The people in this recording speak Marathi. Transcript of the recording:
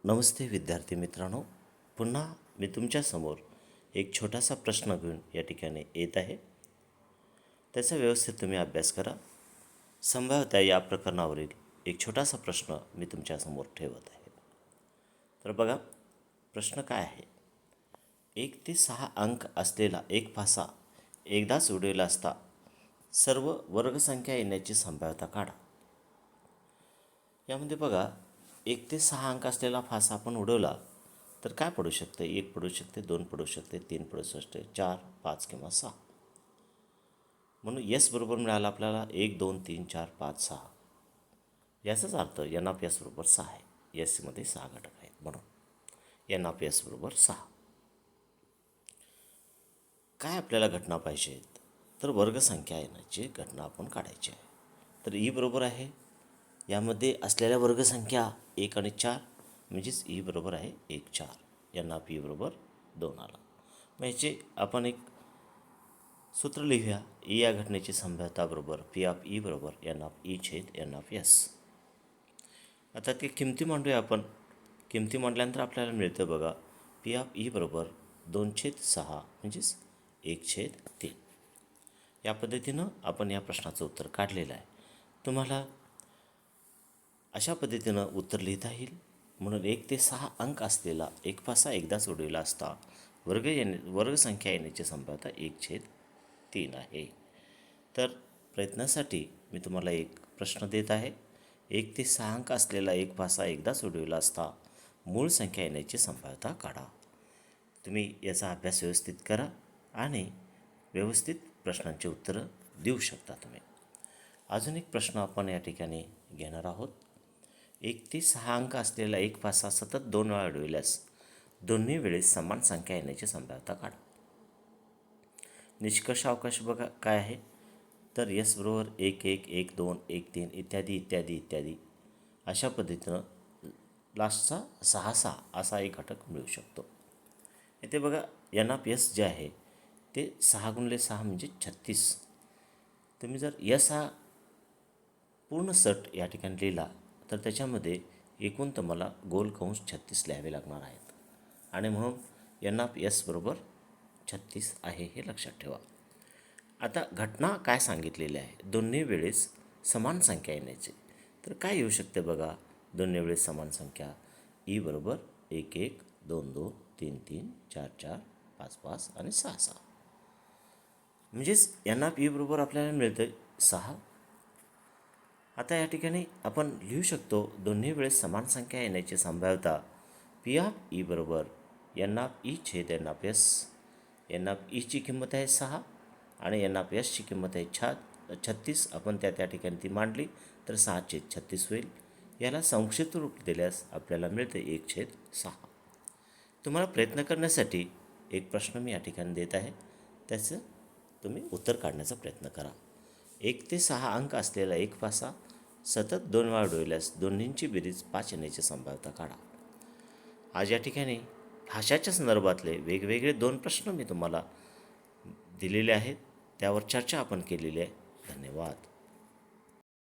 नमस्ते विद्यार्थी मित्रांनो, पुन्हा मी तुमच्यासमोर एक छोटासा प्रश्न घेऊन या ठिकाणी येत आहे. त्याचा व्यवस्थित तुम्ही अभ्यास करा. संभाव्यता या प्रकरणावरील एक छोटासा प्रश्न मी तुमच्यासमोर ठेवत आहे. तर बघा, प्रश्न काय आहे? 1 ते 6 अंक असलेला एक फासा एकदाच उडवला असता सर्व वर्गसंख्या येण्याची संभाव्यता काढा. यामध्ये बघा, 1 ते 6 अंक असलेला फासा आपण उडवला तर काय पडू शकते? 1 पडू शकते, 2 पडू शकते, 3 पडू शकते, 4, 5 किंवा 6. म्हणून यस बरोबर मिळाला आपल्याला 1, 2, 3, 4, 5, 6. याचाच अर्थ एन ऑफ एस बरोबर 6 आहे. एसमध्ये 6 घटक आहेत म्हणून एन ऑफ एस बरोबर 6. काय आपल्याला घटना पाहिजेत? तर वर्गसंख्या येण्याची घटना आपण काढायची आहे. तर ई बरोबर आहे, यामध्ये असलेल्या वर्गसंख्या 1 आणि 4, म्हणजेच ई बरोबर आहे 1, 4. एन ऑफ ई बरोबर 2 आला. मग ह्याचे आपण एक सूत्र लिहूया. ई या घटनेची संभाव्यता बरोबर पी ऑफ ई बरोबर एन ऑफ ई छेद एन ऑफ एस. आता ते किमती मांडूया आपण. किमती मांडल्यानंतर आपल्याला मिळतं बघा, पी ऑफ ई बरोबर 2/6 म्हणजेच 1/3. या पद्धतीनं आपण या प्रश्नाचं उत्तर काढलेलं आहे. तुम्हाला अशा पद्धतीनं उत्तर लिहिता येईल. म्हणून 1 ते 6 अंक असलेला एक फासा एकदाच उडवला असता वर्गसंख्या येण्याची संभाव्यता 1/3 आहे. तर प्रयत्नासाठी मी तुम्हाला एक प्रश्न देत आहे. 1 ते 6 अंक असलेला एक फासा एकदाच उडवला असता मूळ संख्या येण्याची संभाव्यता काढा. तुम्ही याचा अभ्यास व्यवस्थित करा आणि व्यवस्थित प्रश्नांची उत्तरं देऊ शकता तुम्ही. अजून एक प्रश्न आपण या ठिकाणी घेणार आहोत. 1 ते 6 अंक असलेला एक फासा सतत 2 वेळा उडविल्यास दोन्ही वेळेस समान संख्या येण्याची संभाव्यता काढा. निष्कर्ष अवकाश बघा काय आहे? तर यस बरोबर 1, 1, 1, 2, 1, 3 इत्यादी इत्यादी इत्यादी अशा पद्धतीनं लास्टचा 6, 6 असा एक घटक मिळू शकतो. इथे बघा, एन ऑफ एस जे आहे ते 6 गुणिले 6 म्हणजे 36. तुम्ही जर यस हा पूर्ण सट या ठिकाणी लिहिला तर त्याच्यामध्ये एकूण तुम्हाला गोल कंस 36 लिहावे लागणार आहेत. आणि म्हणून एन ऑफ एस बरोबर 36 आहे हे लक्षात ठेवा. आता घटना काय सांगितलेली आहे? दोन्ही वेळेस समान संख्या येण्याची. तर काय येऊ शकते बघा, दोन्ही वेळेस समान संख्या ई बरोबर 1, 1, 2, 2, 3, 3, 4, 4, 5, 5 आणि 6, 6. म्हणजेच एन ऑफ ई बरोबर आपल्याला मिळतं 6. आता या ठिकाणी आपण लिहू शकतो दोन्ही वेळेस समान संख्या येण्याची संभाव्यता पी ऑफ ई बरोबर एन ऑफ ई छेद N of S. N of ईची किंमत आहे 6 आणि एन ऑफ एसची किंमत आहे 36. आपण त्या ठिकाणी ती मांडली तर 6/36 होईल. याला संक्षिप्त रूप दिल्यास आपल्याला मिळते 1/6. तुम्हाला प्रयत्न करण्यासाठी एक प्रश्न मी या ठिकाणी देत आहे. त्याचं तुम्ही उत्तर काढण्याचा प्रयत्न करा. 1 ते 6 अंक असलेला एक फासा सतत 2 वेळा उडवल्यास दोन्हींची बेरीज 5 येण्याची संभाव्यता काढा. आज या ठिकाणी भाषाच्या संदर्भातले वेगवेगळे 2 प्रश्न मी तुम्हाला दिलेले आहेत. त्यावर चर्चा आपण केलेली आहे. धन्यवाद.